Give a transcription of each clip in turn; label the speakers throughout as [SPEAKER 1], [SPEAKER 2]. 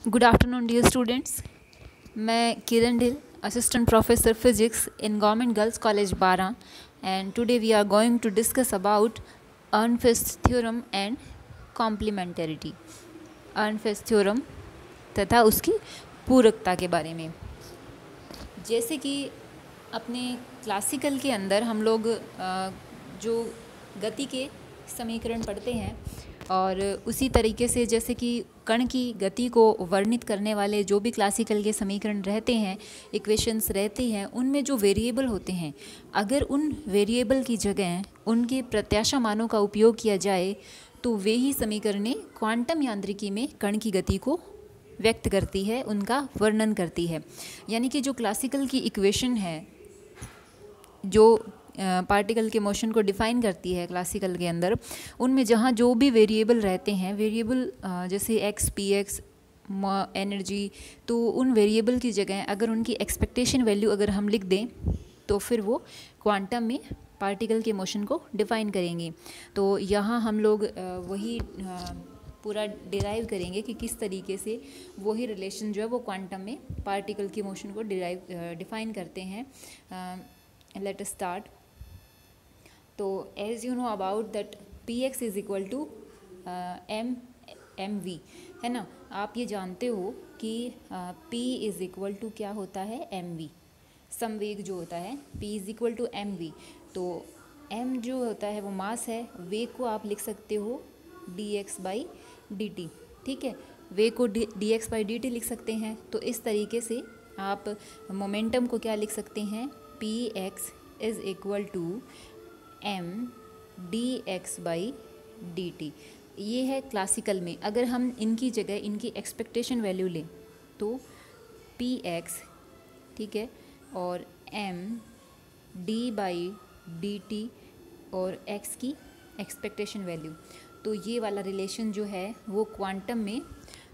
[SPEAKER 1] Good afternoon, dear students. मैं किरण ढिल, Assistant Professor Physics in Government Girls College Bara, and today we are going to discuss about Ehrenfest theorem and complementarity. Ehrenfest theorem तथा उसकी पूरकता के बारे में। जैसे कि अपने क्लासिकल के अंदर हम लोग जो गति के समीकरण पढ़ते हैं और उसी तरीके से जैसे कि कण की गति को वर्णित करने वाले जो भी क्लासिकल के समीकरण रहते हैं, इक्वेशंस रहती हैं, उनमें जो वेरिएबल होते हैं, अगर उन वेरिएबल की जगह उनके प्रत्याशा मानों का उपयोग किया जाए तो वे ही समीकरणें क्वांटम यांत्रिकी में कण की गति को व्यक्त करती है, उनका वर्णन करती है। यानी कि जो क्लासिकल की इक्वेशन है जो पार्टिकल के मोशन को डिफ़ाइन करती है क्लासिकल के अंदर, उनमें जहाँ जो भी वेरिएबल रहते हैं, वेरिएबल जैसे एक्स, पी एक्स, एनर्जी, तो उन वेरिएबल की जगह अगर उनकी एक्सपेक्टेशन वैल्यू अगर हम लिख दें तो फिर वो क्वांटम में पार्टिकल के मोशन को डिफ़ाइन करेंगे। तो यहाँ हम लोग वही पूरा डिराइव करेंगे कि किस तरीके से वही रिलेशन जो है वो क्वांटम में पार्टिकल के मोशन को डिफ़ाइन करते हैं। Let us start. तो as you know about that p x is equal to M v, है ना। आप ये जानते हो कि पी इज इक्वल टू क्या होता है, एम वी। संवेग जो होता है P is equal to M V. तो एम जो होता है वो मास है, वेग को आप लिख सकते हो D X by D T, ठीक है। वेग को D X by D T लिख सकते हैं। तो इस तरीके से आप मोमेंटम को क्या लिख सकते हैं, P x is equal to M D X by D T. ये है क्लासिकल में। अगर हम इनकी जगह इनकी एक्सपेक्टेशन वैल्यू लें तो पी एक्स, ठीक है, और M D by D T और एक्स की एक्सपेक्टेशन वैल्यू, तो ये वाला रिलेशन जो है वो क्वांटम में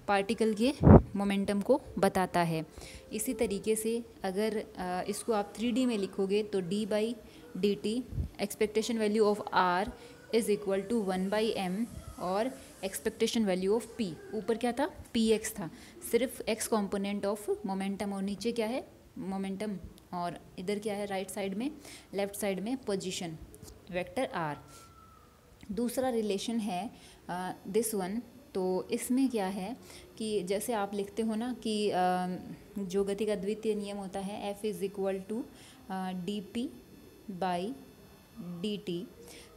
[SPEAKER 1] पार्टिकल के मोमेंटम को बताता है। इसी तरीके से अगर इसको आप 3D में लिखोगे तो d by D T expectation value of r is equal to 1 by M और एक्सपेक्टेशन वैल्यू ऑफ p, ऊपर क्या था, px था, सिर्फ x कंपोनेंट ऑफ मोमेंटम, और नीचे क्या है, मोमेंटम, और इधर क्या है, राइट साइड में, लेफ्ट साइड में पोजीशन वेक्टर r। दूसरा रिलेशन है दिस वन। तो इसमें क्या है कि जैसे आप लिखते हो ना कि जो गति का द्वितीय नियम होता है F is equal to D P by D T.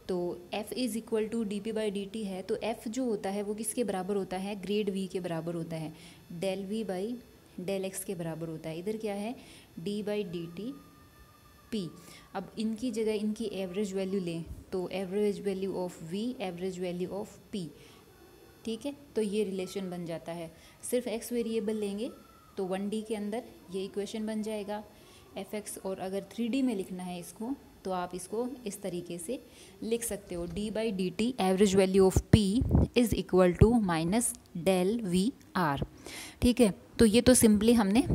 [SPEAKER 1] तो F is equal to D P by D T है, तो F जो होता है वो किसके बराबर होता है, ग्रेड V के बराबर होता है, del V by del X के बराबर होता है। इधर क्या है, d by D T P. अब इनकी जगह इनकी एवरेज वैल्यू लें तो average value of v, average value of p, ठीक है। तो ये रिलेशन बन जाता है। सिर्फ x वेरिएबल लेंगे तो 1D के अंदर ये इक्वेशन बन जाएगा fx, और अगर 3D में लिखना है इसको तो आप इसको इस तरीके से लिख सकते हो, d by D T average value of p is equal to minus del V R, ठीक है। तो ये तो सिंपली हमने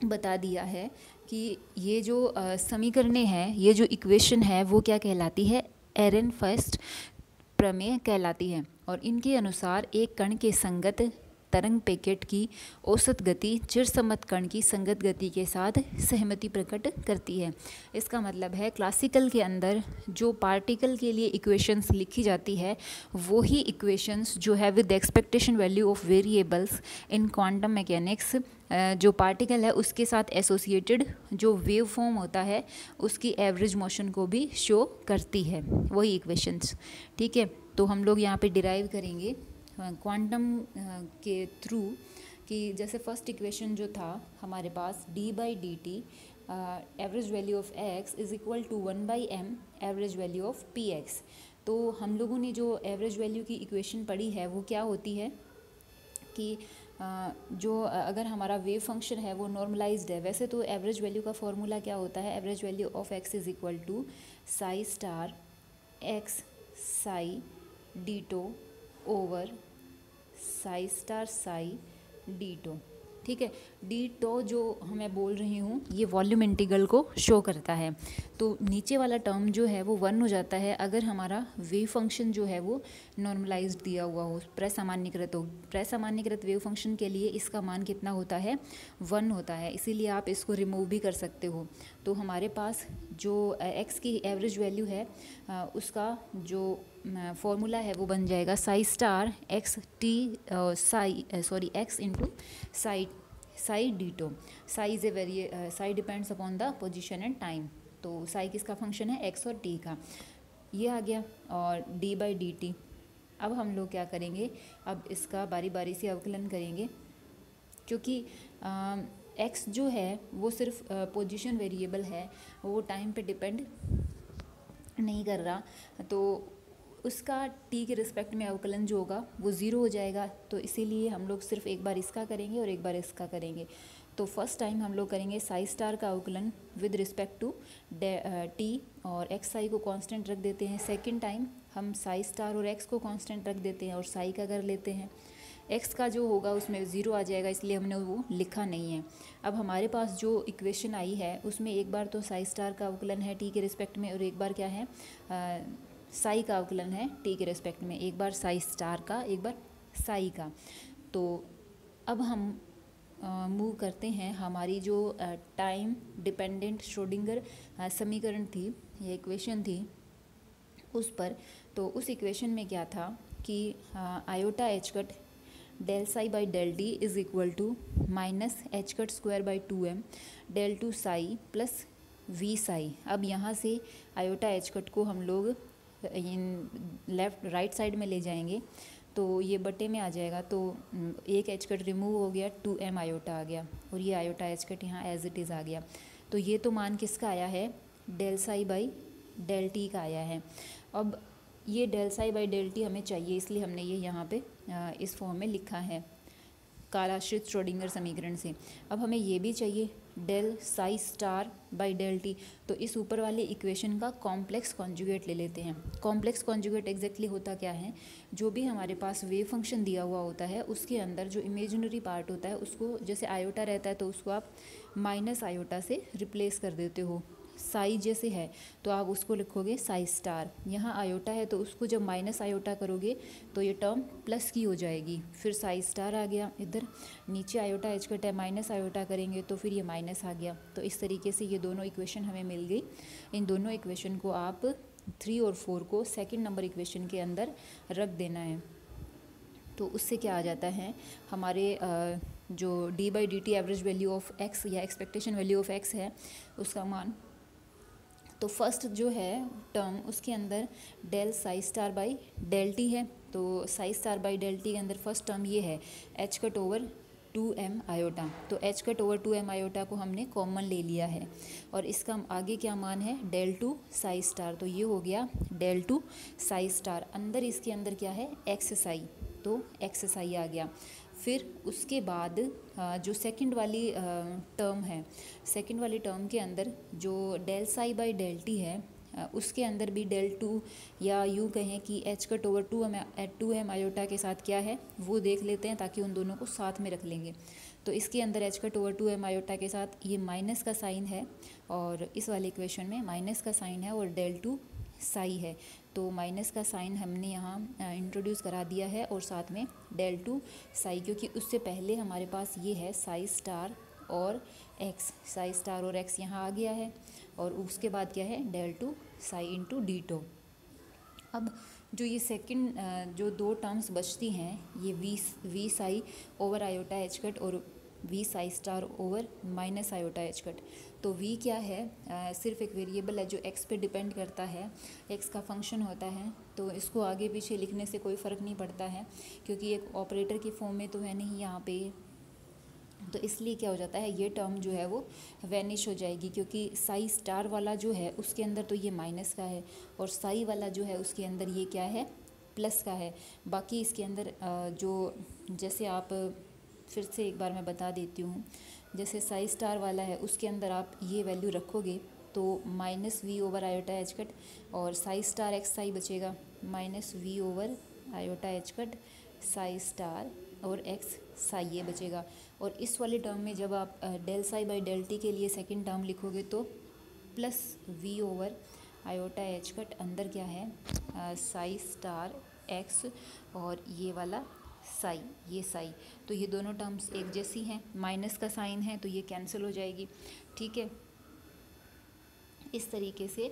[SPEAKER 1] बता दिया है कि ये जो समीकरणें हैं, ये जो इक्वेशन है वो क्या कहलाती है, एरेनफेस्ट प्रमेय कहलाती है। और इनके अनुसार एक कण के संगत तरंग पैकेट की औसत गति चिरसम्मत कण की संगत गति के साथ सहमति प्रकट करती है। इसका मतलब है क्लासिकल के अंदर जो पार्टिकल के लिए इक्वेशंस लिखी जाती है वो ही इक्वेशंस जो है with expectation value of variables in quantum mechanics जो पार्टिकल है उसके साथ एसोसिएटेड जो वेव फॉर्म होता है उसकी एवरेज मोशन को भी शो करती है, वही इक्वेशंस, ठीक है। तो हम लोग यहाँ पे डिराइव करेंगे क्वांटम के थ्रू कि जैसे फर्स्ट इक्वेशन जो था हमारे पास d by D T average value of x is equal to 1 by M average value of P X. तो हम लोगों ने जो एवरेज वैल्यू की इक्वेशन पढ़ी है वो क्या होती है कि जो अगर हमारा वेव फंक्शन है वो नॉर्मलाइज्ड है, वैसे तो एवरेज वैल्यू का फॉर्मूला क्या होता है, average value of x is equal to psi star x psi D tau over psi star psi D tau, ठीक है। डी टो जो मैं बोल रही हूँ ये वॉल्यूम इंटीग्रल को शो करता है। तो नीचे वाला टर्म जो है वो 1 हो जाता है अगर हमारा वेव फंक्शन जो है वो नॉर्मलाइज्ड दिया हुआ हो, प्रसामान्यकृत हो। प्रसामान्यकृत वेव फंक्शन के लिए इसका मान कितना होता है, 1 होता है, इसीलिए आप इसको रिमूव भी कर सकते हो। तो हमारे पास जो x की एवरेज वैल्यू है उसका जो फॉर्मूला है वो बन जाएगा psi star X T X into psi D tau. Psi is a psi depends upon the position and time. तो साई किसका फंक्शन है, एक्स और टी का, ये आ गया। और डी बाई डी टी। अब हम लोग क्या करेंगे, अब इसका बारी बारी से अवकलन करेंगे, क्योंकि एक्स जो है वो सिर्फ पोजीशन वेरिएबल है, वो टाइम पे डिपेंड नहीं कर रहा, तो उसका टी के रिस्पेक्ट में अवकलन जो होगा वो ज़ीरो हो जाएगा। तो इसीलिए हम लोग सिर्फ एक बार इसका करेंगे और एक बार इसका करेंगे। तो फर्स्ट टाइम हम लोग करेंगे साई स्टार का अवकलन विद रिस्पेक्ट टू टी और एक्स साई को कांस्टेंट रख देते हैं। सेकंड टाइम हम साई स्टार और एक्स को कांस्टेंट रख देते हैं और साई का कर लेते हैं। एक्स का जो होगा उसमें ज़ीरो आ जाएगा, इसलिए हमने वो लिखा नहीं है। अब हमारे पास जो इक्वेशन आई है उसमें एक बार तो साई स्टार का अवकलन है टी के रिस्पेक्ट में और एक बार क्या है साई का अवकलन है टी के रिस्पेक्ट में, एक बार साई स्टार का एक बार साई का। तो अब हम मूव करते हैं हमारी जो टाइम डिपेंडेंट श्रोडिंगर समीकरण थी, ये इक्वेशन थी उस पर। तो उस इक्वेशन में क्या था कि iota H cut del psi by del T is equal to minus H cut square by 2m del two psi plus V psi. अब यहाँ से आयोटा एच कट को हम लोग लेफ्ट राइट साइड में ले जाएंगे तो ये बटे में आ जाएगा, तो एक एच कट रिमूव हो गया, 2m आयोटा आ गया और ये आयोटा एच कट यहाँ एज इट इज़ आ गया। तो ये तो मान किसका आया है, del psi by del T का आया है। अब ये del psi by del T हमें चाहिए, इसलिए हमने ये यहाँ पे इस फॉर्म में लिखा है कालाश्रित श्रोडिंगर समीकरण से। अब हमें ये भी चाहिए del psi star by del T, तो इस ऊपर वाले इक्वेशन का कॉम्प्लेक्स कॉन्जुगेट ले लेते हैं। कॉम्प्लेक्स कॉन्जुगेट एग्जैक्टली होता क्या है, जो भी हमारे पास वेव फंक्शन दिया हुआ होता है उसके अंदर जो इमेजिनरी पार्ट होता है उसको, जैसे आयोटा रहता है तो उसको आप माइनस आयोटा से रिप्लेस कर देते हो। साई जैसे है तो आप उसको लिखोगे साई स्टार, यहाँ आयोटा है तो उसको जब माइनस आयोटा करोगे तो ये टर्म प्लस की हो जाएगी, फिर साई स्टार आ गया। इधर नीचे आयोटा एच कट है, माइनस आयोटा करेंगे तो फिर ये माइनस आ गया। तो इस तरीके से ये दोनों इक्वेशन हमें मिल गई। इन दोनों इक्वेशन को आप 3 और 4 को सेकेंड नंबर इक्वेशन के अंदर रख देना है। तो उससे क्या आ जाता है, हमारे जो D by D T average value of x या एक्सपेक्टेशन वैल्यू ऑफ एक्स है उसका मान, तो फर्स्ट जो है टर्म उसके अंदर del psi star by del T है, तो psi star by del T के अंदर फर्स्ट टर्म ये है h cut over 2m iota. तो h cut over 2m iota को हमने कॉमन ले लिया है और इसका आगे क्या मान है, डेल टू साई स्टार। तो ये हो गया डेल टू साई स्टार, अंदर इसके अंदर क्या है एक्स साई, तो एक्स साई आ गया। फिर उसके बाद जो सेकंड वाली टर्म है, सेकंड वाली टर्म के अंदर जो del psi by del T है उसके अंदर भी डेल टू, या यूँ कहें कि H cut over 2m iota के साथ क्या है वो देख लेते हैं, ताकि उन दोनों को साथ में रख लेंगे। तो इसके अंदर H cut over 2m iota के साथ ये माइनस का साइन है और इस वाले इक्वेशन में माइनस का साइन है और डेल टू साई है, तो माइनस का साइन हमने यहाँ इंट्रोड्यूस करा दिया है और साथ में डेल टू साई, क्योंकि उससे पहले हमारे पास ये है साई स्टार और एक्स, साई स्टार और एक्स यहाँ आ गया है और उसके बाद क्या है del two psi into D tau. अब जो ये सेकंड जो दो टर्म्स बचती हैं ये v psi over iota H cut और v psi star over minus iota H cut. तो वी क्या है, सिर्फ एक वेरिएबल है जो एक्स पे डिपेंड करता है, एक्स का फंक्शन होता है, तो इसको आगे पीछे लिखने से कोई फ़र्क नहीं पड़ता है क्योंकि एक ऑपरेटर की फॉर्म में तो है नहीं यहाँ पे। तो इसलिए क्या हो जाता है, ये टर्म जो है वो वैनिश हो जाएगी, क्योंकि साई स्टार वाला जो है उसके अंदर तो ये माइनस का है और साई वाला जो है उसके अंदर ये क्या है प्लस का है। बाकी इसके अंदर जो, जैसे आप फिर से एक बार मैं बता देती हूँ, जैसे साई स्टार वाला है उसके अंदर आप ये वैल्यू रखोगे तो minus V over iota H cut, और साई स्टार एक्स साई बचेगा minus V over iota H cut psi star और एक्स साई ये बचेगा। और इस वाले टर्म में जब आप del psi by del T के लिए सेकंड टर्म लिखोगे तो plus V over iota H cut अंदर क्या है साई स्टार एक्स और ये वाला साई, ये साई, तो ये दोनों टर्म्स एक जैसी हैं, माइनस का साइन है तो ये कैंसिल हो जाएगी। ठीक है, इस तरीके से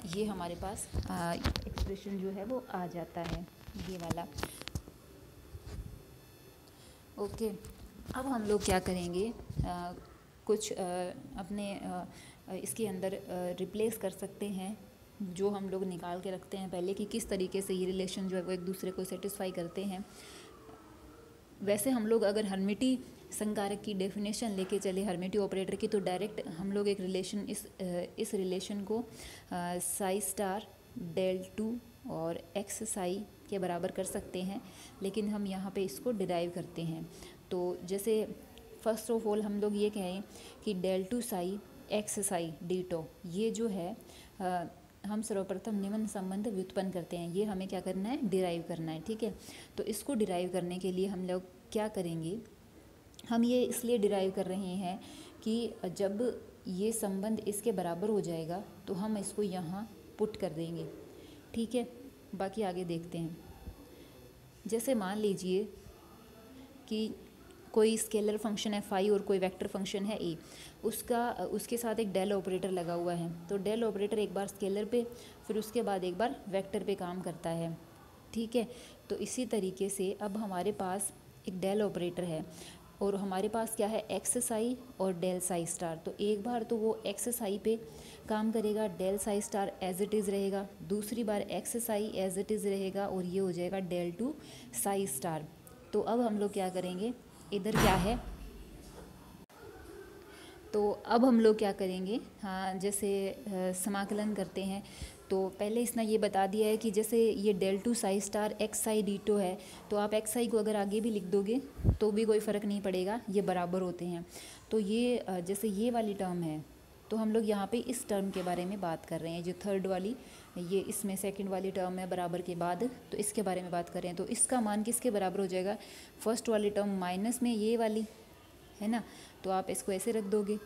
[SPEAKER 1] ये हमारे पास एक्सप्रेशन जो है वो आ जाता है, ये वाला। ओके, अब हम लोग क्या करेंगे, कुछ अपने इसके अंदर रिप्लेस कर सकते हैं जो हम लोग निकाल के रखते हैं पहले कि किस तरीके से ये रिलेशन जो है वो एक दूसरे को सेटिस्फाई करते हैं। वैसे हम लोग अगर हर्मिटी संकारक की डेफिनेशन लेके चले हर्मिटी ऑपरेटर की, तो डायरेक्ट हम लोग एक रिलेशन इस रिलेशन को साई स्टार डेल टू और एक्स साई के बराबर कर सकते हैं, लेकिन हम यहाँ पे इसको डिराइव करते हैं। तो जैसे फर्स्ट ऑफ ऑल हम लोग ये कहें कि del two psi X psi D tau, ये जो है हम सर्वप्रथम निम्न संबंध व्युत्पन्न करते हैं, ये हमें क्या करना है, डिराइव करना है। ठीक है, तो इसको डिराइव करने के लिए हम लोग क्या करेंगे, हम ये इसलिए डिराइव कर रहे हैं कि जब ये संबंध इसके बराबर हो जाएगा तो हम इसको यहाँ पुट कर देंगे। ठीक है, बाकी आगे देखते हैं। जैसे मान लीजिए कि कोई स्केलर फंक्शन है फाई और कोई वेक्टर फंक्शन है ए, उसके साथ एक डेल ऑपरेटर लगा हुआ है, तो डेल ऑपरेटर एक बार स्केलर पे फिर उसके बाद एक बार वेक्टर पे काम करता है। ठीक है, तो इसी तरीके से अब हमारे पास एक डेल ऑपरेटर है और हमारे पास क्या है, एक्स साई और डेल साई स्टार। तो एक बार तो वो एक्स साई पे काम करेगा, del psi star as it is रहेगा, दूसरी बार x psi as it is रहेगा और ये हो जाएगा डेल टू साई स्टार। तो अब हम लोग क्या करेंगे, इधर क्या है, तो अब हम लोग क्या करेंगे, हाँ जैसे समाकलन करते हैं तो पहले इसने ये बता दिया है कि जैसे ये del two psi star X psi D tau है, तो आप एक्स साई को अगर आगे भी लिख दोगे तो भी कोई फ़र्क नहीं पड़ेगा, ये बराबर होते हैं। तो ये जैसे ये वाली टर्म है तो हम लोग यहाँ पे इस टर्म के बारे में बात कर रहे हैं, जो थर्ड वाली, ये इसमें सेकंड वाली टर्म है बराबर के बाद, तो इसके बारे में बात कर रहे हैं। तो इसका मान किसके बराबर हो जाएगा, फर्स्ट वाली टर्म माइनस में ये वाली है ना, तो आप इसको ऐसे रख दोगे।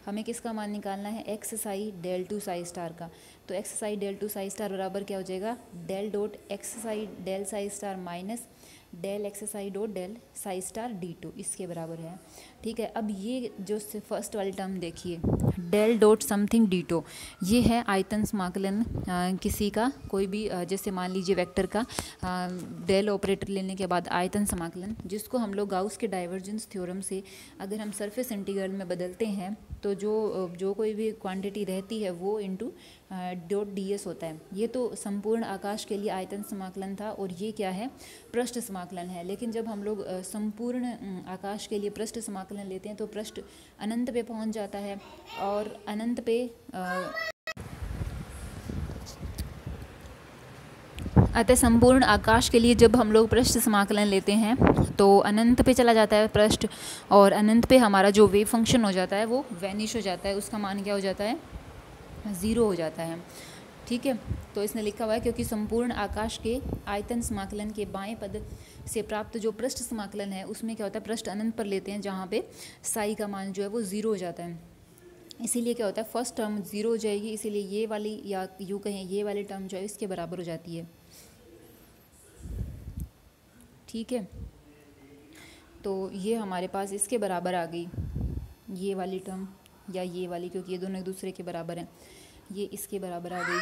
[SPEAKER 1] हमें किसका मान निकालना है, X psi del two psi star का, तो X psi del two psi star बराबर क्या हो जाएगा, del dot X psi del psi star minus del X psi dot del psi star D two, इसके बराबर है। ठीक है, अब ये जो फर्स्ट वाली टर्म देखिए, del dot something D two, ये है आयतन समाकलन किसी का, कोई भी जैसे मान लीजिए वेक्टर का डेल ऑपरेटर लेने के बाद आयतन समाकलन, जिसको हम लोग गाउस के डाइवर्जेंस थ्योरम से अगर हम सरफेस इंटीग्रल में बदलते हैं तो जो कोई भी क्वांटिटी रहती है वो इनटू डॉट ds होता है। ये तो संपूर्ण आकाश के लिए आयतन समाकलन था और ये क्या है, पृष्ठ समाकलन है। लेकिन जब हम लोग संपूर्ण आकाश के लिए पृष्ठ समाकलन लेते हैं तो पृष्ठ अनंत पे पहुंच जाता है और अनंत पे अतः संपूर्ण आकाश के लिए जब हम लोग पृष्ठ समाकलन लेते हैं तो अनंत पे चला जाता है पृष्ठ, और अनंत पे हमारा जो वेव फंक्शन हो जाता है वो वैनिश हो जाता है, उसका मान क्या हो जाता है, 0 हो जाता है। ठीक है, तो इसने लिखा हुआ है क्योंकि संपूर्ण आकाश के आयतन समाकलन के बाएं पद से प्राप्त जो पृष्ठ समाकलन है उसमें क्या होता है, पृष्ठ अनंत पर लेते हैं जहाँ पे साई का मान जो है वो 0 हो जाता है। इसीलिए क्या होता है, फर्स्ट टर्म 0 हो जाएगी, इसीलिए ये वाली या यूँ कहें ये वाली टर्म जो है इसके बराबर हो जाती है। ठीक है, तो ये हमारे पास इसके बराबर आ गई ये वाली टर्म या ये वाली, क्योंकि ये दोनों एक दूसरे के बराबर हैं, ये इसके बराबर आ गई।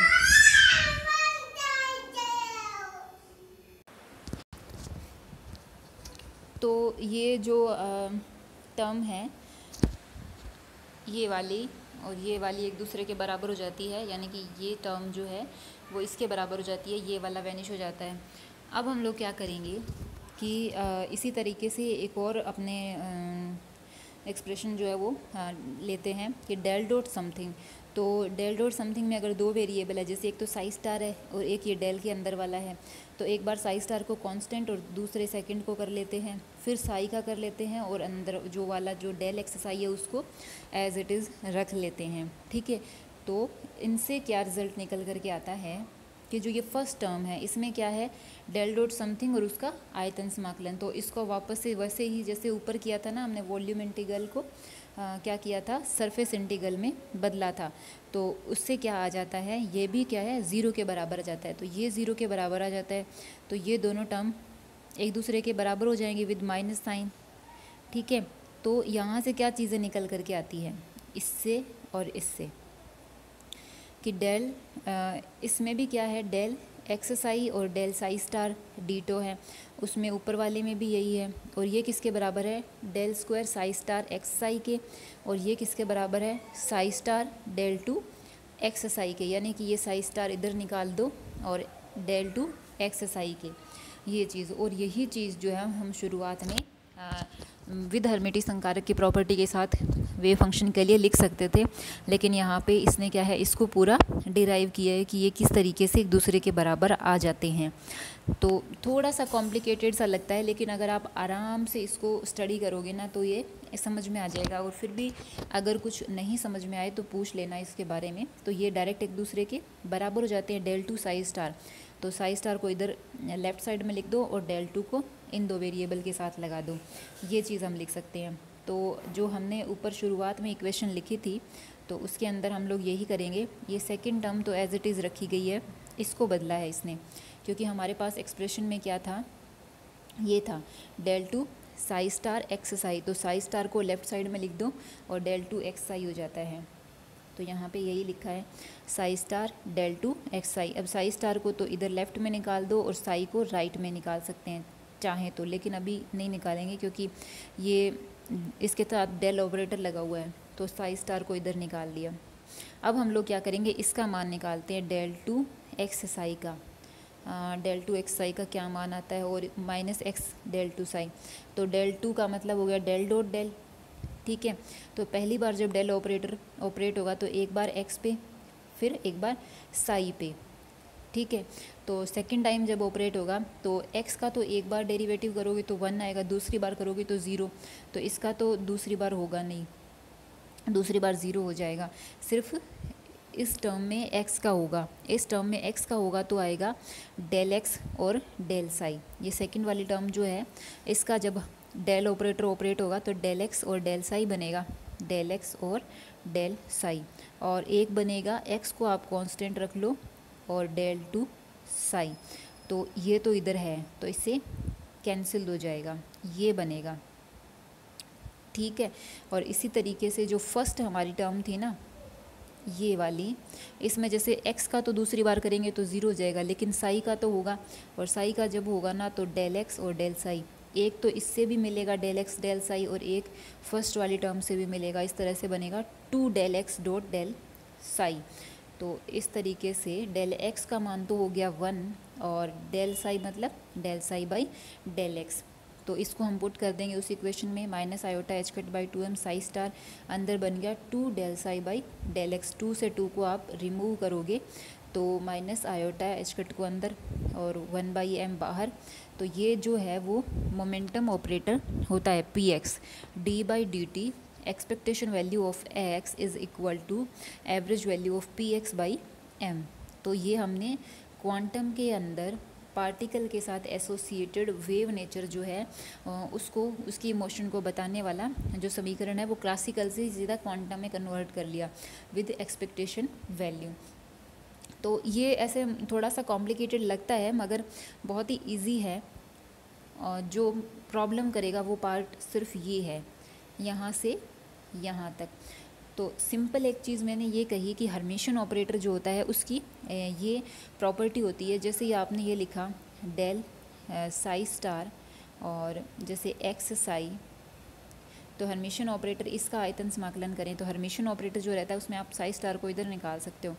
[SPEAKER 1] तो ये जो टर्म है ये वाली और ये वाली एक दूसरे के बराबर हो जाती है, यानी कि ये टर्म जो है वो इसके बराबर हो जाती है, ये वाला वैनिश हो जाता है। अब हम लोग क्या करेंगे कि इसी तरीके से एक और अपने एक्सप्रेशन जो है वो लेते हैं कि डेल डॉट समथिंग, तो डेल डॉट समथिंग में अगर दो वेरिएबल है, जैसे एक तो साई स्टार है और एक ये डेल के अंदर वाला है, तो एक बार साई स्टार को कांस्टेंट और दूसरे सेकंड को कर लेते हैं, फिर साई का कर लेते हैं और अंदर जो वाला जो डेल एक्स साई है उसको एज इट इज़ रख लेते हैं। ठीक है, तो इनसे क्या रिज़ल्ट निकल कर के आता है कि जो ये फर्स्ट टर्म है इसमें क्या है, डेल डॉट समथिंग और उसका आयतन समाकलन। तो इसको वापस से वैसे ही जैसे ऊपर किया था ना हमने वॉल्यूम इंटीग्रल को क्या किया था, सरफेस इंटीग्रल में बदला था। तो उससे क्या आ जाता है, ये भी क्या है, ज़ीरो के बराबर आ जाता है। तो ये ज़ीरो के बराबर आ जाता है, तो ये दोनों टर्म एक दूसरे के बराबर हो जाएंगे विद माइनस साइन। ठीक है, तो यहाँ से क्या चीज़ें निकल करके आती है, इससे और इससे, कि डेल इसमें भी क्या है, डेल एक्स साई और डेल साई स्टार डीटो है, उसमें ऊपर वाले में भी यही है। और ये किसके बराबर है, del square psi star X psi के, और ये किसके बराबर है, psi star del two X psi के, यानी कि ये साई स्टार इधर निकाल दो और डेल टू एक्स साई के, ये चीज़। और यही चीज़ जो है हम शुरुआत में विद हर्मिटिक संकारक की प्रॉपर्टी के साथ वेव फंक्शन के लिए लिख सकते थे, लेकिन यहाँ पे इसने क्या है, इसको पूरा डिराइव किया है कि ये किस तरीके से एक दूसरे के बराबर आ जाते हैं। तो थोड़ा सा कॉम्प्लिकेटेड सा लगता है, लेकिन अगर आप आराम से इसको स्टडी करोगे ना तो ये समझ में आ जाएगा। और फिर भी अगर कुछ नहीं समझ में आए तो पूछ लेना इसके बारे में। तो ये डायरेक्ट एक दूसरे के बराबर हो जाते हैं, डेल टू साई स्टार। तो साई स्टार को इधर लेफ़्ट साइड में लिख दो और डेल टू को इन दो वेरिएबल के साथ लगा दो, ये चीज़ हम लिख सकते हैं। तो जो हमने ऊपर शुरुआत में इक्वेशन लिखी थी तो उसके अंदर हम लोग यही करेंगे। ये सेकंड टर्म तो एज इट इज़ रखी गई है, इसको बदला है इसने, क्योंकि हमारे पास एक्सप्रेशन में क्या था, ये था del two psi star X psi. तो साई स्टार को लेफ़्ट साइड में लिख दो और डेल टू एक्स साई हो जाता है। तो यहाँ पे यही लिखा है, psi star del two X psi. अब साई स्टार को तो इधर लेफ़्ट में निकाल दो और साई को राइट में निकाल सकते हैं चाहें तो, लेकिन अभी नहीं निकालेंगे क्योंकि ये इसके साथ डेल ऑपरेटर लगा हुआ है। तो साई स्टार को इधर निकाल दिया। अब हम लोग क्या करेंगे, इसका मान निकालते हैं, डेल टू एक्स साई का। डेल टू एक्स साई का क्या मान आता है, और minus X del two psi. तो डेल टू का मतलब हो गया डेल डॉट डेल। ठीक है, तो पहली बार जब डेल ऑपरेटर ऑपरेट होगा तो एक बार एक्स पे फिर एक बार साई पे। ठीक है, तो सेकंड टाइम जब ऑपरेट होगा तो एक्स का तो एक बार डेरिवेटिव करोगे तो 1 आएगा, दूसरी बार करोगे तो 0। तो इसका तो दूसरी बार होगा नहीं, दूसरी बार 0 हो जाएगा। सिर्फ इस टर्म में एक्स का होगा, इस टर्म में एक्स का होगा तो आएगा डेल एक्स और डेल साई। ये सेकंड वाली टर्म जो है इसका जब डेल ऑपरेटर ऑपरेट होगा तो डेल एक्स और डेल साई बनेगा, डेल एक्स और डेल साई। और एक बनेगा, एक्स को आप कांस्टेंट रख लो और डेल टू साई। तो ये तो इधर है तो इससे कैंसिल हो जाएगा, ये बनेगा। ठीक है, और इसी तरीके से जो फर्स्ट हमारी टर्म थी ना ये वाली, इसमें जैसे x का तो दूसरी बार करेंगे तो 0 हो जाएगा, लेकिन साई का तो होगा, और साई का जब होगा ना तो डेल एक्स और डेल साई। एक तो इससे भी मिलेगा डेल एक्स डेल साई और एक फर्स्ट वाली टर्म से भी मिलेगा। इस तरह से बनेगा 2 del X dot del psi. तो इस तरीके से डेल एक्स का मान तो हो गया 1 और डेल साई मतलब del psi by del X. तो इसको हम पुट कर देंगे उस इक्वेशन में, minus iota H cut by 2m psi star, अंदर बन गया 2 del psi by del X. 2 से 2 को आप रिमूव करोगे तो माइनस आयोटा एच कट को अंदर और 1 बाई एम बाहर। तो ये जो है वो मोमेंटम ऑपरेटर होता है P X. D by D T expectation value of X is equal to average value of P X by M. तो ये हमने क्वांटम के अंदर पार्टिकल के साथ एसोसिएटेड वेव नेचर जो है उसको, उसकी मोशन को बताने वाला जो समीकरण है वो क्लासिकल से सीधा क्वांटम में कन्वर्ट कर लिया विद एक्सपेक्टेशन वैल्यू। तो ये ऐसे थोड़ा सा कॉम्प्लिकेटेड लगता है मगर बहुत ही इजी है। जो प्रॉब्लम करेगा वो पार्ट सिर्फ ये है, यहाँ से यहाँ तक। तो सिंपल एक चीज़ मैंने ये कही कि हर्मिशियन ऑपरेटर जो होता है उसकी ये प्रॉपर्टी होती है, जैसे ये आपने ये लिखा डेल साई स्टार और जैसे एक्स साई। तो हर्मिशियन ऑपरेटर इसका आयतन समाकलन करें तो हर्मिशियन ऑपरेटर जो रहता है उसमें आप साई स्टार को इधर निकाल सकते हो,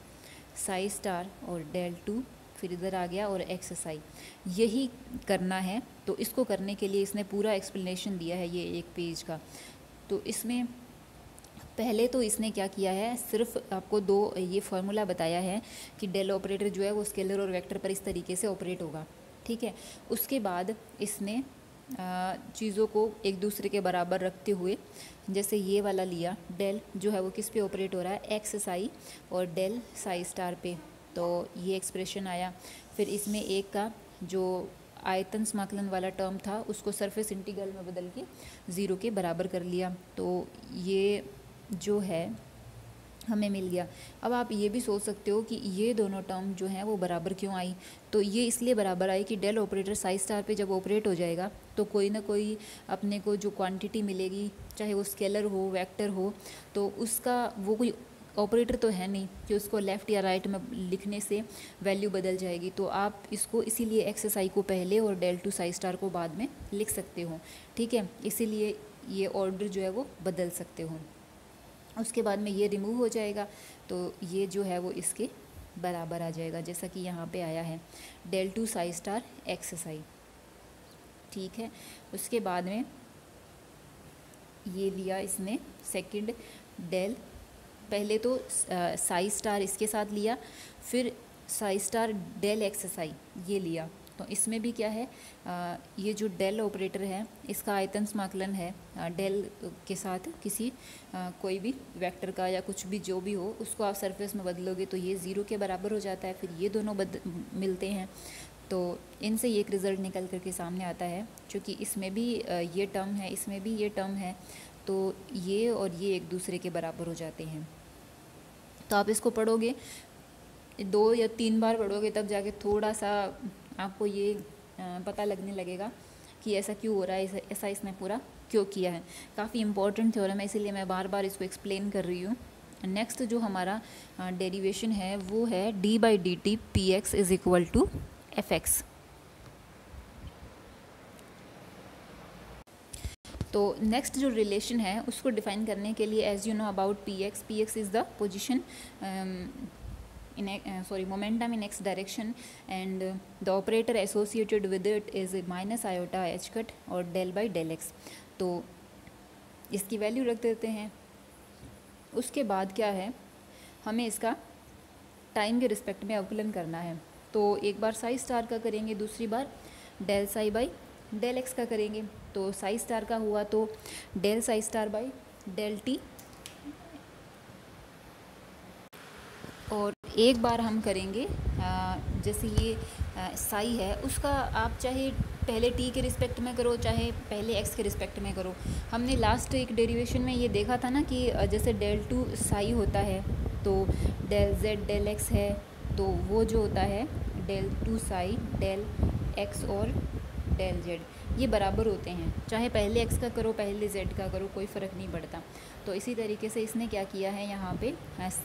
[SPEAKER 1] साई स्टार और डेल टू फिर इधर आ गया और एक्स साई, यही करना है। तो इसको करने के लिए इसने पूरा एक्सप्लेनेशन दिया है ये एक पेज का। तो इसमें पहले तो इसने क्या किया है, सिर्फ आपको दो ये फार्मूला बताया है कि डेल ऑपरेटर जो है वो स्केलर और वेक्टर पर इस तरीके से ऑपरेट होगा। ठीक है, उसके बाद इसने चीज़ों को एक दूसरे के बराबर रखते हुए जैसे ये वाला लिया, डेल जो है वो किस पे ऑपरेट हो रहा है, एक्स साई और डेल साई स्टार पे। तो ये एक्सप्रेशन आया। फिर इसमें एक का जो आयतन समाकलन वाला टर्म था उसको सरफेस इंटीग्रल में बदल के 0 के बराबर कर लिया, तो ये जो है हमें मिल गया। अब आप ये भी सोच सकते हो कि ये दोनों टर्म जो हैं वो बराबर क्यों आई। तो ये इसलिए बराबर आई कि डेल ऑपरेटर साई स्टार पे जब ऑपरेट हो जाएगा तो कोई ना कोई अपने को जो क्वांटिटी मिलेगी, चाहे वो स्केलर हो वेक्टर हो, तो उसका वो कोई ऑपरेटर तो है नहीं कि उसको लेफ़्ट या राइट में लिखने से वैल्यू बदल जाएगी। तो आप इसको इसीलिए एक्स आई को पहले और डेल टू साई स्टार को बाद में लिख सकते हो, ठीक है। इसीलिए ये ऑर्डर जो है वो बदल सकते हो। उसके बाद में ये रिमूव हो जाएगा, तो ये जो है वो इसके बराबर आ जाएगा, जैसा कि यहाँ पे आया है del two psi star x i, ठीक है। उसके बाद में ये लिया इसने सेकंड डेल, पहले तो साई स्टार इसके साथ लिया, फिर साई स्टार डेल एक्स आई ये लिया। तो इसमें भी क्या है, ये जो डेल ऑपरेटर है इसका आयतन समाकलन है डेल के साथ किसी कोई भी वेक्टर का या कुछ भी जो भी हो उसको आप सरफेस में बदलोगे तो ये 0 के बराबर हो जाता है। फिर ये दोनों मिलते हैं, तो इनसे ये एक रिज़ल्ट निकल करके सामने आता है। क्योंकि इसमें भी ये टर्म है, इसमें भी ये टर्म है, तो ये और ये एक दूसरे के बराबर हो जाते हैं। तो आप इसको पढ़ोगे 2 या 3 बार पढ़ोगे तब जाके थोड़ा सा आपको ये पता लगने लगेगा कि ऐसा क्यों हो रहा है, ऐसा इसने पूरा क्यों किया है। काफ़ी इंपॉर्टेंट थ्योरम है, इसीलिए मैं बार बार इसको एक्सप्लेन कर रही हूँ। नेक्स्ट जो हमारा डेरिवेशन है वो है D by D T P x is equal to F X. तो नेक्स्ट जो रिलेशन है उसको डिफाइन करने के लिए as you know about P X is the position momentum in x direction, and the operator associated with it is minus iota h cut और del by del x। तो इसकी value रख देते हैं। उसके बाद क्या है, हमें इसका टाइम के रिस्पेक्ट में अवकलन करना है। तो एक बार साई स्टार का करेंगे, दूसरी बार del psi by del x का करेंगे। तो साई स्टार का हुआ तो del psi star by del t, और एक बार हम करेंगे जैसे ये साई है उसका आप चाहे पहले टी के रिस्पेक्ट में करो चाहे पहले एक्स के रिस्पेक्ट में करो। हमने लास्ट एक डेरिवेशन में ये देखा था ना कि जैसे डेल टू साई होता है तो डेल जेड डेल एक्स है, तो वो जो होता है del two psi del X और डेल जेड ये बराबर होते हैं, चाहे पहले एक्स का करो पहले जेड का करो कोई फ़र्क नहीं पड़ता। तो इसी तरीके से इसने क्या किया है, यहाँ पे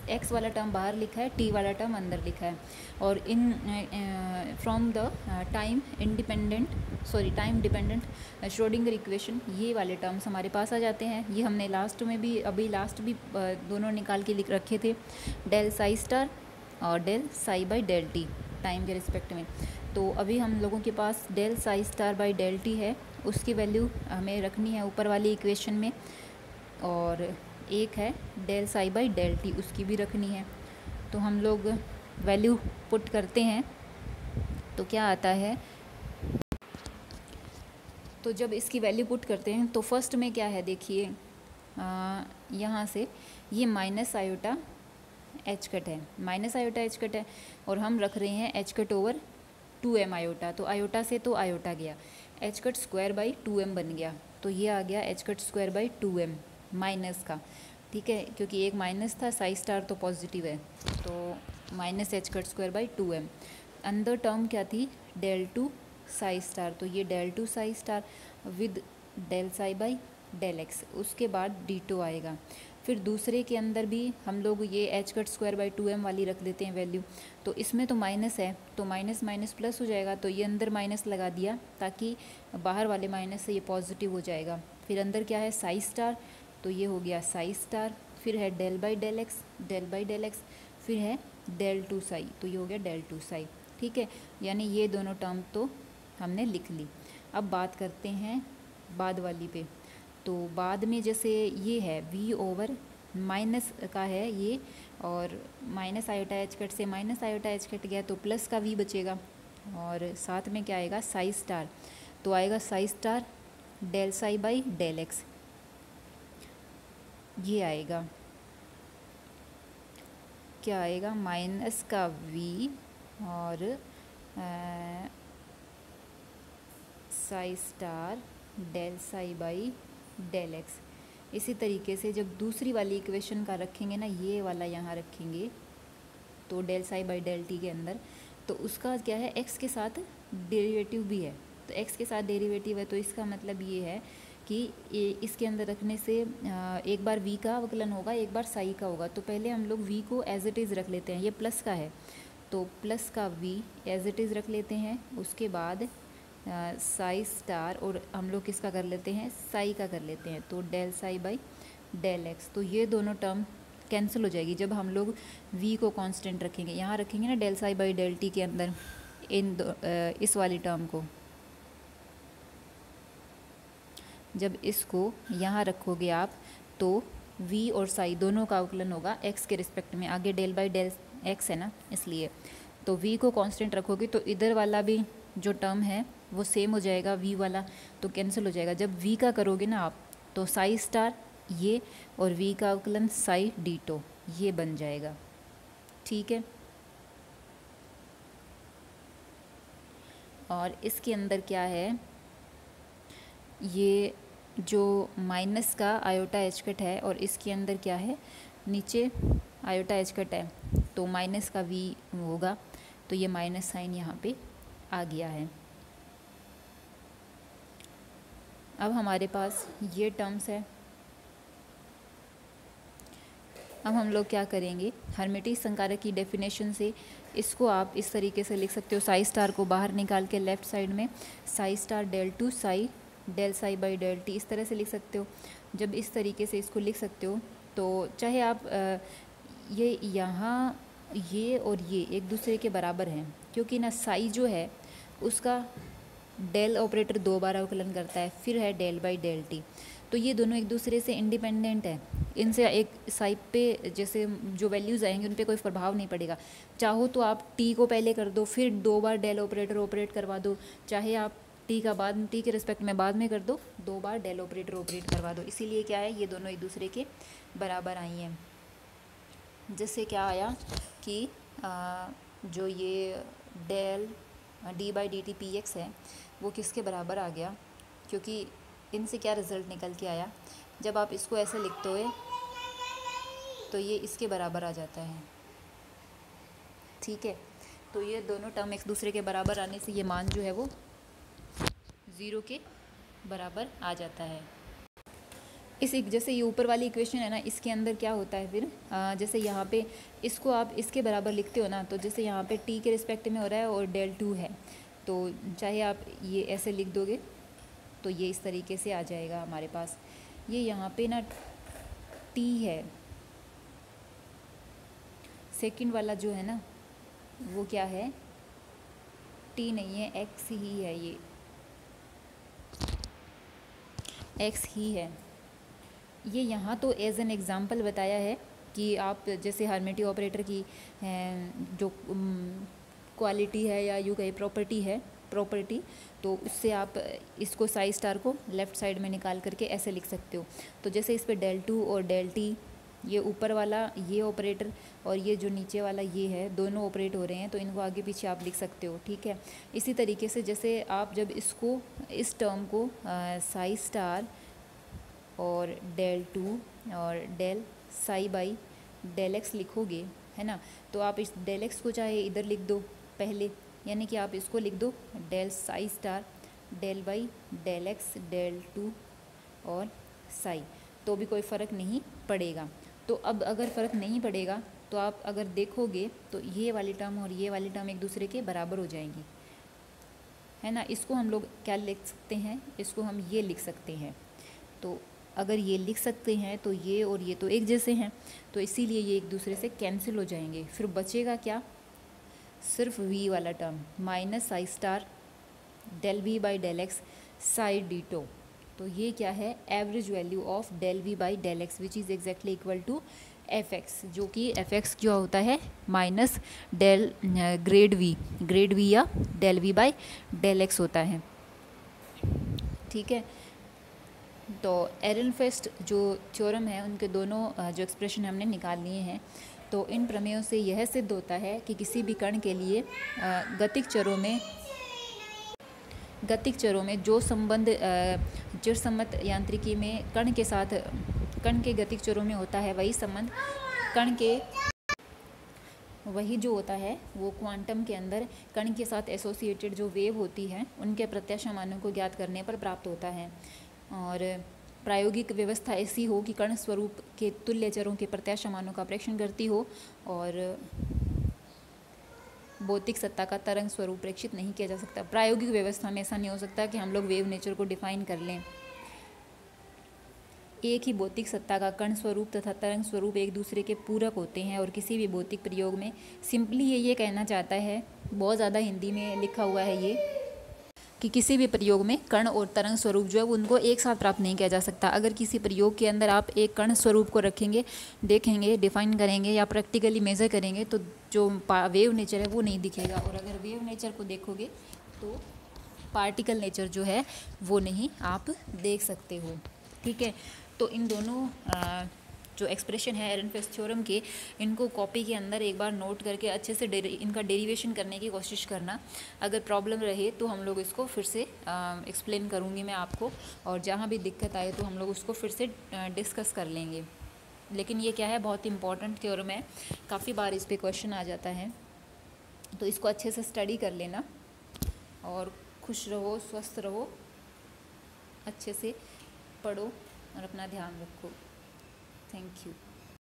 [SPEAKER 1] एक्स वाला टर्म बाहर लिखा है, टी वाला टर्म अंदर लिखा है, और in from the time dependent Schrodinger equation ये वाले टर्म्स हमारे पास आ जाते हैं। ये हमने लास्ट में भी दोनों निकाल के लिख रखे थे, डेल साई स्टार और del psi by del t time के रिस्पेक्ट में। तो अभी हम लोगों के पास del psi star by del T है, उसकी वैल्यू हमें रखनी है ऊपर वाली इक्वेशन में, और एक है del psi by del T उसकी भी रखनी है। तो हम लोग वैल्यू पुट करते हैं तो क्या आता है, तो जब इसकी वैल्यू पुट करते हैं तो फर्स्ट में क्या है देखिए, यहाँ से ये माइनस आयोटा एच कट है, माइनस आयोटा एच कट है, और हम रख रहे हैं H cut over 2m iota. तो आयोटा से तो आयोटा गया, H cut square by 2m बन गया, तो ये आ गया H cut square by 2m minus का, ठीक है, क्योंकि एक माइनस था, साई स्टार तो पॉजिटिव है, तो minus H cut square by 2m। अंदर टर्म क्या थी, डेल टू साई स्टार, तो ये del two psi star with del psi by del X, उसके बाद डीटो आएगा। फिर दूसरे के अंदर भी हम लोग ये H cut square by 2m वाली रख देते हैं वैल्यू, तो इसमें तो माइनस है तो माइनस माइनस प्लस हो जाएगा, तो ये अंदर माइनस लगा दिया ताकि बाहर वाले माइनस से ये पॉजिटिव हो जाएगा। फिर अंदर क्या है, साई स्टार, तो ये हो गया साई स्टार, फिर है डेल बाई डेल एक्स, फिर है डेल टू साई, तो ये हो गया डेल टू साई, ठीक है। यानी ये दोनों टर्म तो हमने लिख ली। अब बात करते हैं बाद वाली पे। तो बाद में जैसे ये है v ओवर माइनस का है ये, और माइनस आयोटा एच कट से माइनस आयोटा एच कट गया तो प्लस का v बचेगा, और साथ में क्या आएगा, साई स्टार, तो आएगा psi star del psi by del X, ये आएगा। क्या आएगा, माइनस का वी और psi star del psi by del X. इसी तरीके से जब दूसरी वाली इक्वेशन का रखेंगे ना, ये वाला यहाँ रखेंगे तो del psi by del T के अंदर, तो उसका क्या है, एक्स के साथ डेरिवेटिव भी है। तो एक्स के साथ डेरिवेटिव है तो इसका मतलब ये है कि इसके अंदर रखने से एक बार v का अवकलन होगा, एक बार साई का होगा। तो पहले हम लोग v को एज इट इज़ रख लेते हैं, ये प्लस का है तो प्लस का v एज इट इज़ रख लेते हैं। उसके बाद साई स्टार और हम लोग किसका कर लेते हैं, साई का कर लेते हैं, तो del psi by del X. तो ये दोनों टर्म कैंसिल हो जाएगी जब हम लोग v को कांस्टेंट रखेंगे। यहाँ रखेंगे ना del psi by del T के अंदर इस वाली टर्म को, जब इसको यहाँ रखोगे आप तो v और साई दोनों का अवकलन होगा x के रिस्पेक्ट में। आगे डेल बाई डेल x है ना, इसलिए तो v को कांस्टेंट रखोगे तो इधर वाला भी जो टर्म है वो सेम हो जाएगा, v वाला तो कैंसिल हो जाएगा। जब v का करोगे ना आप तो साई स्टार ये और v का अवकलन साई डीटो ये बन जाएगा, ठीक है। और इसके अंदर क्या है, ये जो माइनस का आयोटा एच कट है और इसके अंदर क्या है, नीचे आयोटा एच कट है तो माइनस का v होगा, तो ये माइनस साइन यहाँ पे आ गया है। अब हमारे पास ये टर्म्स है। अब हम लोग क्या करेंगे, हर्मिटियस संकारक की डेफिनेशन से इसको आप इस तरीके से लिख सकते हो, साई स्टार को बाहर निकाल के लेफ़्ट साइड में psi star del two psi del psi by del T, इस तरह से लिख सकते हो। जब इस तरीके से इसको लिख सकते हो तो चाहे आप ये यहाँ ये और ये एक दूसरे के बराबर हैं, क्योंकि ना साई जो है उसका डेल ऑपरेटर 2 बार अवकलन करता है, फिर है डेल बाई डेल टी, तो ये दोनों एक दूसरे से इंडिपेंडेंट है। इनसे एक साइड पे जैसे जो वैल्यूज़ आएंगे उन पे कोई प्रभाव नहीं पड़ेगा। चाहो तो आप टी को पहले कर दो, फिर 2 बार डेल ऑपरेटर ऑपरेट करवा दो, चाहे आप टी का बाद टी के रिस्पेक्ट में बाद में कर दो, 2 बार डेल ऑपरेटर ऑपरेट करवा दो। इसीलिए क्या है, ये दोनों एक दूसरे के बराबर आई हैं। जिससे क्या आया कि जो ये del D by D T P X है वो किसके बराबर आ गया, क्योंकि इनसे क्या रिज़ल्ट निकल के आया, जब आप इसको ऐसे लिखते हो तो ये इसके बराबर आ जाता है, ठीक है। तो ये दोनों टर्म एक दूसरे के बराबर आने से ये मान जो है वो 0 के बराबर आ जाता है। जैसे ये ऊपर वाली इक्वेशन है ना, इसके अंदर क्या होता है फिर, जैसे यहाँ पे इसको आप इसके बराबर लिखते हो ना, तो जैसे यहाँ पे t के रिस्पेक्ट में हो रहा है और डेल 2 है, तो चाहे आप ये ऐसे लिख दोगे तो ये इस तरीके से आ जाएगा हमारे पास। ये यहाँ पे ना t है, सेकंड वाला जो है ना वो क्या है, t नहीं है, x ही है, ये x ही है। ये यहाँ तो एज एन एग्ज़ाम्पल बताया है कि आप जैसे हर्मिटियस ऑपरेटर की जो क्वालिटी है या यूँ कहे प्रॉपर्टी, तो उससे आप इसको साई स्टार को लेफ़्ट साइड में निकाल करके ऐसे लिख सकते हो। तो जैसे इस पे डेल 2 और डेल टी, ये ऊपर वाला ये ऑपरेटर और ये जो नीचे वाला ये है, दोनों ऑपरेट हो रहे हैं, तो इनको आगे पीछे आप लिख सकते हो, ठीक है। इसी तरीके से जैसे आप जब इसको इस टर्म को साई स्टार और डेल 2 और del psi by del X लिखोगे, है ना, तो आप इस डेल एक्स को चाहे इधर लिख दो पहले, यानी कि आप इसको लिख दो del psi star del by del X del 2 और साई, तो भी कोई फ़र्क नहीं पड़ेगा। तो अब अगर फ़र्क नहीं पड़ेगा तो आप अगर देखोगे तो ये वाली टर्म और ये वाली टर्म एक दूसरे के बराबर हो जाएंगी, है ना। इसको हम लोग क्या लिख सकते हैं, इसको हम ये लिख सकते हैं। तो अगर ये लिख सकते हैं तो ये और ये तो एक जैसे हैं, तो इसीलिए ये एक दूसरे से कैंसिल हो जाएंगे। फिर बचेगा क्या, सिर्फ v वाला term minus psi star del v by del X psi D tau. तो ये क्या है, average value of del v by del X which is exactly equal to F X, जो कि एफ एक्स जो होता है माइनस डेल ग्रेड v या del v by del X होता है, ठीक है। तो एरनफेस्ट जो थ्योरम है उनके दोनों जो एक्सप्रेशन हमने निकाल लिए हैं, तो इन प्रमेयों से यह सिद्ध होता है कि किसी भी कण के लिए गतिक चरों में जो संबंध चिरसम्मत यांत्रिकी में कण के गतिक चरों में होता है, वही संबंध वही जो होता है वो क्वांटम के अंदर कण के साथ एसोसिएटेड जो वेव होती है उनके प्रत्याशा मानों को ज्ञात करने पर प्राप्त होता है। और प्रायोगिक व्यवस्था ऐसी हो कि कण स्वरूप के तुल्य चरों के प्रत्याशा मानों का प्रेक्षण करती हो और भौतिक सत्ता का तरंग स्वरूप प्रेक्षित नहीं किया जा सकता। प्रायोगिक व्यवस्था में ऐसा नहीं हो सकता कि हम लोग वेव नेचर को डिफाइन कर लें। एक ही भौतिक सत्ता का कण स्वरूप तथा तरंग स्वरूप एक दूसरे के पूरक होते हैं और किसी भी भौतिक प्रयोग में सिंपली ये कहना चाहता है, बहुत ज़्यादा हिंदी में लिखा हुआ है ये, कि किसी भी प्रयोग में कण और तरंग स्वरूप जो है उनको एक साथ प्राप्त नहीं किया जा सकता। अगर किसी प्रयोग के अंदर आप एक कण स्वरूप को रखेंगे, देखेंगे, डिफाइन करेंगे या प्रैक्टिकली मेज़र करेंगे तो जो वेव नेचर है वो नहीं दिखेगा, और अगर वेव नेचर को देखोगे तो पार्टिकल नेचर जो है वो नहीं आप देख सकते हो। ठीक है, तो इन दोनों जो एक्सप्रेशन है एरनफेस्ट थ्योरम के, इनको कॉपी के अंदर एक बार नोट करके अच्छे से इनका डेरिवेशन करने की कोशिश करना। अगर प्रॉब्लम रहे तो हम लोग इसको फिर से एक्सप्लेन करूँगी मैं आपको, और जहाँ भी दिक्कत आए तो हम लोग उसको फिर से डिस्कस कर लेंगे। लेकिन ये क्या है, बहुत इंपॉर्टेंट थ्योरम है, काफ़ी बार इस पर क्वेश्चन आ जाता है, तो इसको अच्छे से स्टडी कर लेना और खुश रहो, स्वस्थ रहो, अच्छे से पढ़ो और अपना ध्यान रखो। Thank you.